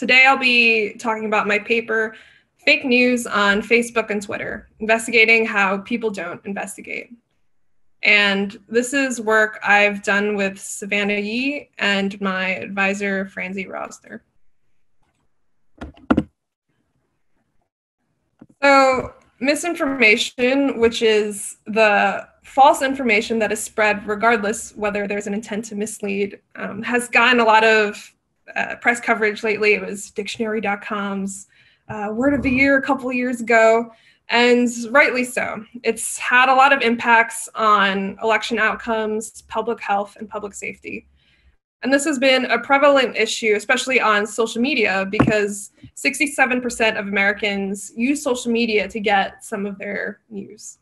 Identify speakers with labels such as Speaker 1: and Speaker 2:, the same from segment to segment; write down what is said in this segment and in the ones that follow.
Speaker 1: Today I'll be talking about my paper, Fake News on Facebook and Twitter, investigating how people don't investigate. And this is work I've done with Savanna and my advisor, Franziska Roesner. So misinformation, which is the false information that is spread regardless whether there's an intent to mislead, has gotten a lot of press coverage lately. It was dictionary.com's word of the year a couple of years ago, and rightly so. It's had a lot of impacts on election outcomes, public health, and public safety. And this has been a prevalent issue, especially on social media, because 67% of Americans use social media to get some of their news.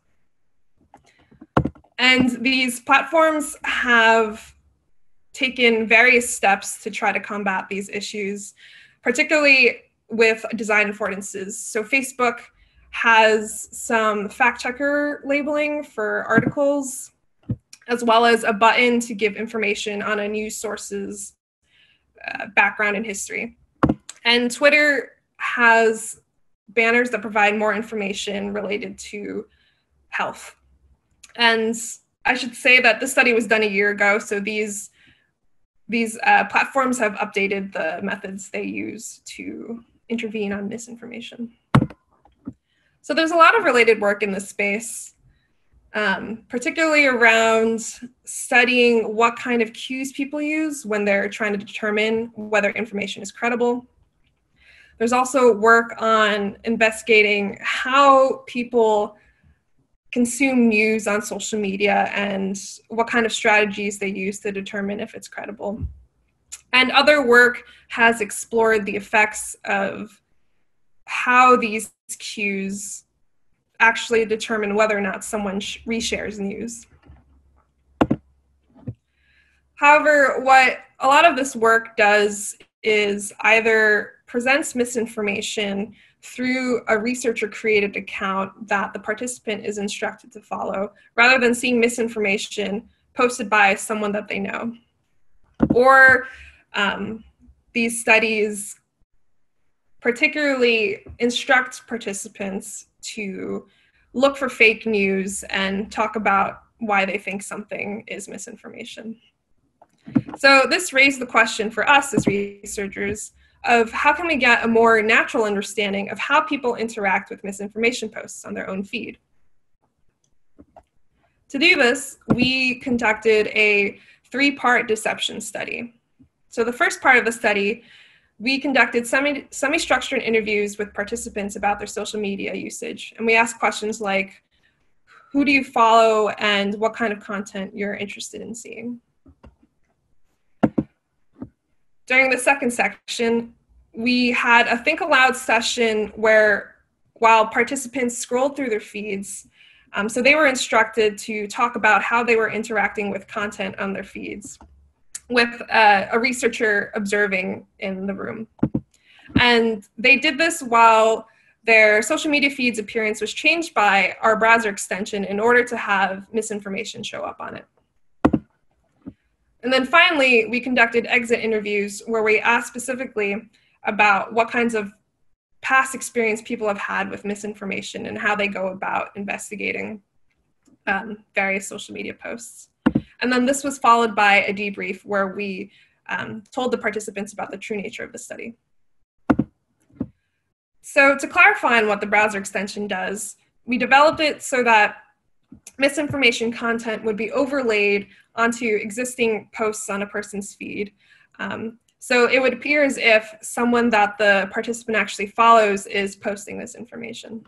Speaker 1: And these platforms have taken various steps to try to combat these issues, particularly with design affordances. So Facebook has some fact checker labeling for articles, as well as a button to give information on a news source's background and history. And Twitter has banners that provide more information related to health. And I should say that this study was done a year ago, so these platforms have updated the methods they use to intervene on misinformation. So there's a lot of related work in this space, particularly around studying what kind of cues people use when they're trying to determine whether information is credible. There's also work on investigating how people consume news on social media and what kind of strategies they use to determine if it's credible. And other work has explored the effects of how these cues actually determine whether or not someone reshares news. However, what a lot of this work does is either presents misinformation through a researcher-created account that the participant is instructed to follow, rather than seeing misinformation posted by someone that they know. Or these studies particularly instruct participants to look for fake news and talk about why they think something is misinformation. So this raised the question for us as researchers of how can we get a more natural understanding of how people interact with misinformation posts on their own feed. To do this, we conducted a 3-part deception study. So the first part of the study, we conducted semi-structured interviews with participants about their social media usage. And we asked questions like, who do you follow and what kind of content you're interested in seeing? During the second section, we had a think aloud session where, while participants scrolled through their feeds, so they were instructed to talk about how they were interacting with content on their feeds, with a researcher observing in the room. And they did this while their social media feed's appearance was changed by our browser extension in order to have misinformation show up on it. And then finally, we conducted exit interviews where we asked specifically about what kinds of past experience people have had with misinformation and how they go about investigating various social media posts. And then this was followed by a debrief where we told the participants about the true nature of the study. So to clarify on what the browser extension does, we developed it so that misinformation content would be overlaid onto existing posts on a person's feed. So it would appear as if someone that the participant actually follows is posting this information.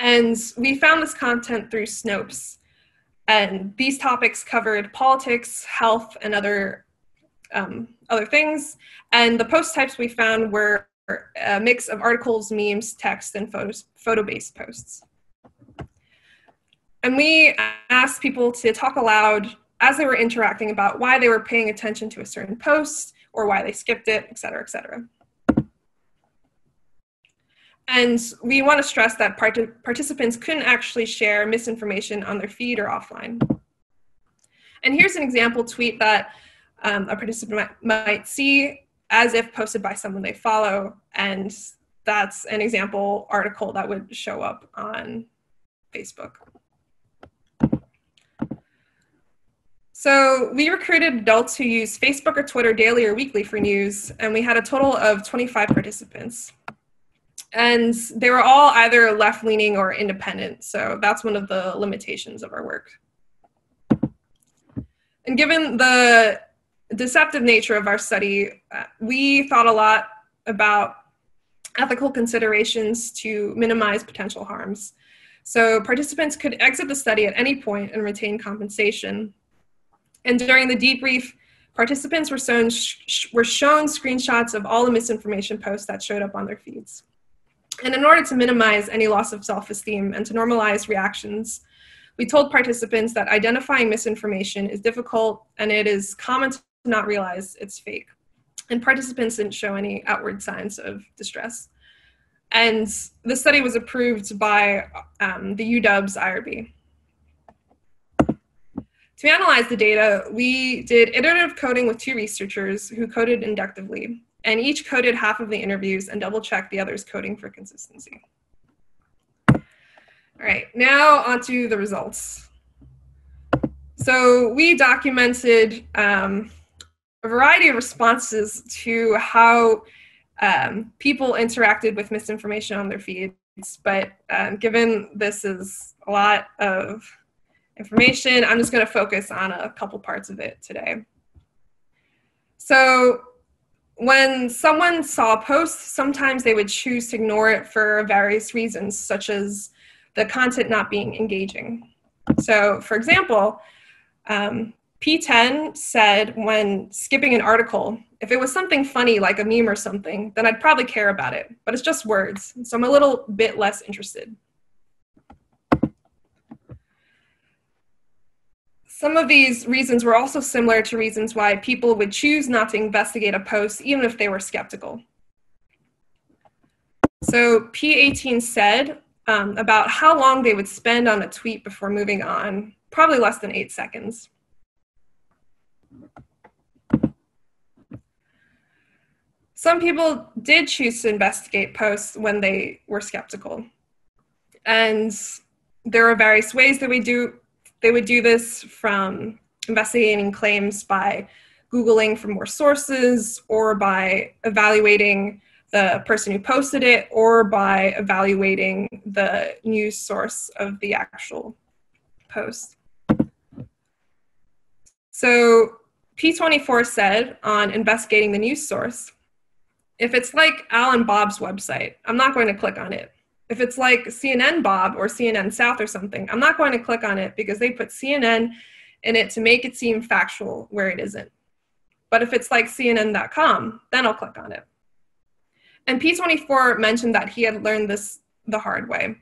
Speaker 1: And we found this content through Snopes. And these topics covered politics, health, and other things. And the post types we found were a mix of articles, memes, text, and photo-based posts. And we asked people to talk aloud as they were interacting about why they were paying attention to a certain post or why they skipped it, et cetera, et cetera. And we want to stress that participants couldn't actually share misinformation on their feed or offline. And here's an example tweet that a participant might see as if posted by someone they follow, and that's an example article that would show up on Facebook. So we recruited adults who use Facebook or Twitter daily or weekly for news, and we had a total of 25 participants. And they were all either left-leaning or independent, so that's one of the limitations of our work. And given the deceptive nature of our study, we thought a lot about ethical considerations to minimize potential harms. So participants could exit the study at any point and retain compensation. And during the debrief, participants were shown screenshots of all the misinformation posts that showed up on their feeds. And in order to minimize any loss of self-esteem and to normalize reactions, we told participants that identifying misinformation is difficult and it is common to not realize it's fake. And participants didn't show any outward signs of distress. And the study was approved by the UW's IRB. To analyze the data, we did iterative coding with 2 researchers who coded inductively, and each coded half of the interviews and double-checked the other's coding for consistency. All right, now onto the results. So we documented a variety of responses to how people interacted with misinformation on their feeds, but given this is a lot of information, I'm just going to focus on a couple parts of it today. So when someone saw a post, sometimes they would choose to ignore it for various reasons, such as the content not being engaging. So for example, P10 said when skipping an article, if it was something funny like a meme or something, then I'd probably care about it, but it's just words, so I'm a little bit less interested. Some of these reasons were also similar to reasons why people would choose not to investigate a post even if they were skeptical. So P18 said about how long they would spend on a tweet before moving on, probably less than 8 seconds. Some people did choose to investigate posts when they were skeptical. And there are various ways that they would do this, from investigating claims by Googling for more sources, or by evaluating the person who posted it, or by evaluating the news source of the actual post. So P24 said on investigating the news source, if it's like Al and Bob's website, I'm not going to click on it. If it's like CNN Bob or CNN South or something, I'm not going to click on it because they put CNN in it to make it seem factual where it isn't. But if it's like CNN.com, then I'll click on it. And P24 mentioned that he had learned this the hard way.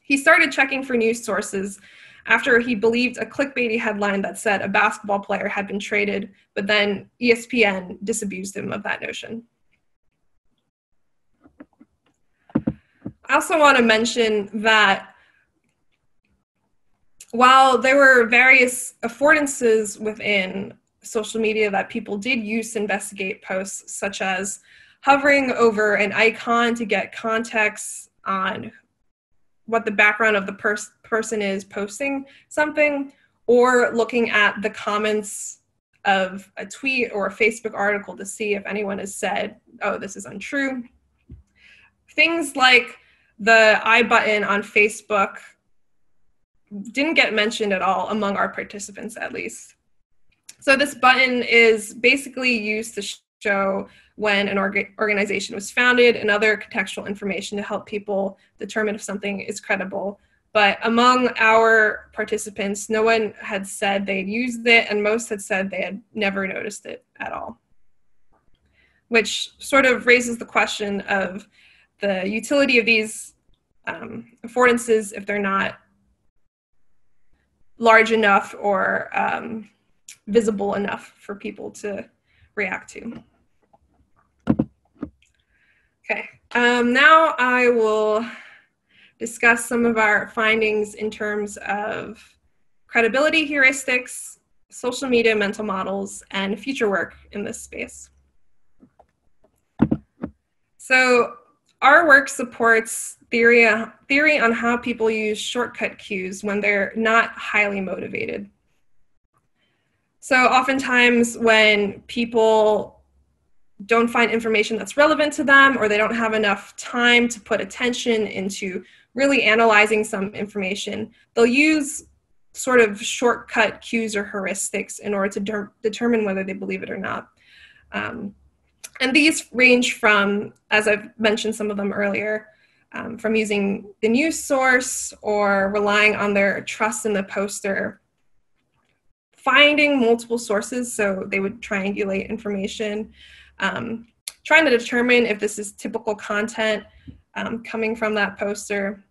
Speaker 1: He started checking for news sources after he believed a clickbaity headline that said a basketball player had been traded, but then ESPN disabused him of that notion. I also want to mention that while there were various affordances within social media that people did use to investigate posts, such as hovering over an icon to get context on what the background of the person is posting something, or looking at the comments of a tweet or a Facebook article to see if anyone has said, oh, this is untrue. Things like the I button on Facebook didn't get mentioned at all among our participants, at least. So this button is basically used to show when an organization was founded and other contextual information to help people determine if something is credible. But among our participants, no one had said they'd used it, and most had said they had never noticed it at all, which sort of raises the question of the utility of these affordances if they're not large enough or visible enough for people to react to. Okay, now I will discuss some of our findings in terms of credibility heuristics, social media mental models, and future work in this space. So our work supports theory on how people use shortcut cues when they're not highly motivated. So oftentimes when people don't find information that's relevant to them, or they don't have enough time to put attention into really analyzing some information, they'll use sort of shortcut cues or heuristics in order to determine whether they believe it or not. And these range from, as I've mentioned some of them earlier, from using the news source or relying on their trust in the poster, finding multiple sources, so they would triangulate information, trying to determine if this is typical content coming from that poster,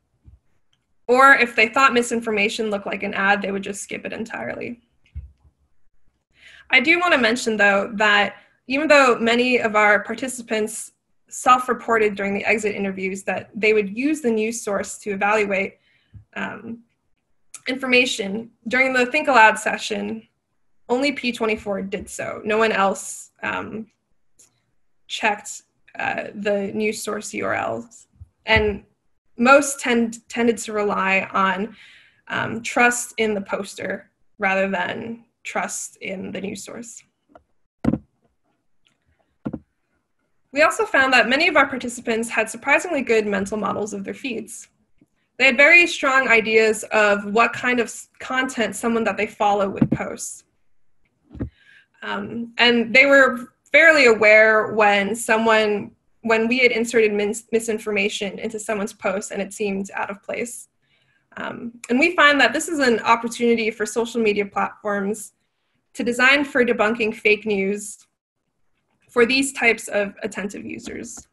Speaker 1: or if they thought misinformation looked like an ad, they would just skip it entirely. I do want to mention, though, that even though many of our participants self-reported during the exit interviews that they would use the news source to evaluate information, during the Think Aloud session, only P24 did so. No one else checked the news source URLs. And most tended to rely on trust in the poster rather than trust in the news source. We also found that many of our participants had surprisingly good mental models of their feeds. They had very strong ideas of what kind of content someone that they follow would post. And they were fairly aware when we had inserted misinformation into someone's post and it seemed out of place. And we find that this is an opportunity for social media platforms to design for debunking fake news for these types of attentive users.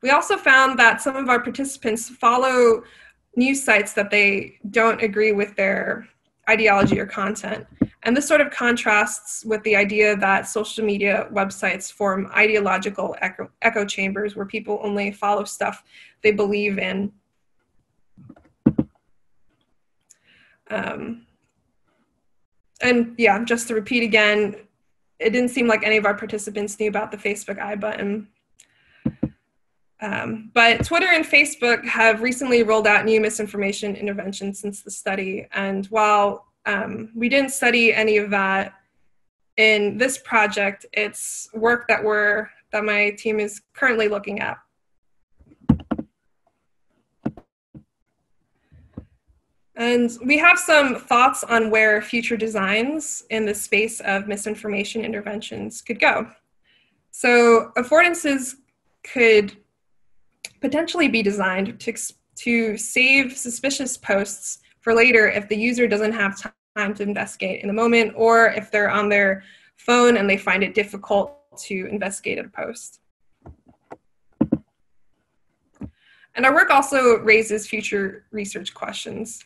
Speaker 1: We also found that some of our participants follow news sites that they don't agree with their ideology or content. And this sort of contrasts with the idea that social media websites form ideological echo chambers where people only follow stuff they believe in. And yeah, just to repeat again, it didn't seem like any of our participants knew about the Facebook I button. But Twitter and Facebook have recently rolled out new misinformation interventions since the study. And while we didn't study any of that in this project, it's work that my team is currently looking at. And we have some thoughts on where future designs in the space of misinformation interventions could go. So affordances could potentially be designed to save suspicious posts for later if the user doesn't have time to investigate in the moment, or if they're on their phone and they find it difficult to investigate a post. And our work also raises future research questions.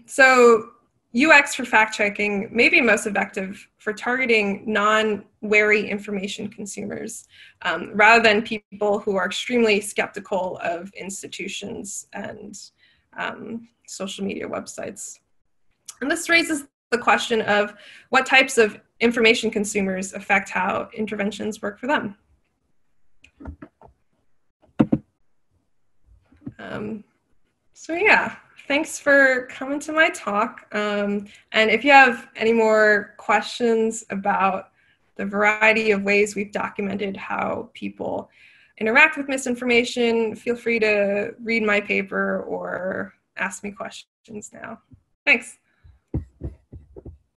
Speaker 1: So UX for fact-checking may be most effective for targeting non-wary information consumers, rather than people who are extremely skeptical of institutions and social media websites. And this raises the question of what types of information consumers affect how interventions work for them. So yeah. Thanks for coming to my talk. And if you have any more questions about the variety of ways we've documented how people interact with misinformation, feel free to read my paper or ask me questions now. Thanks.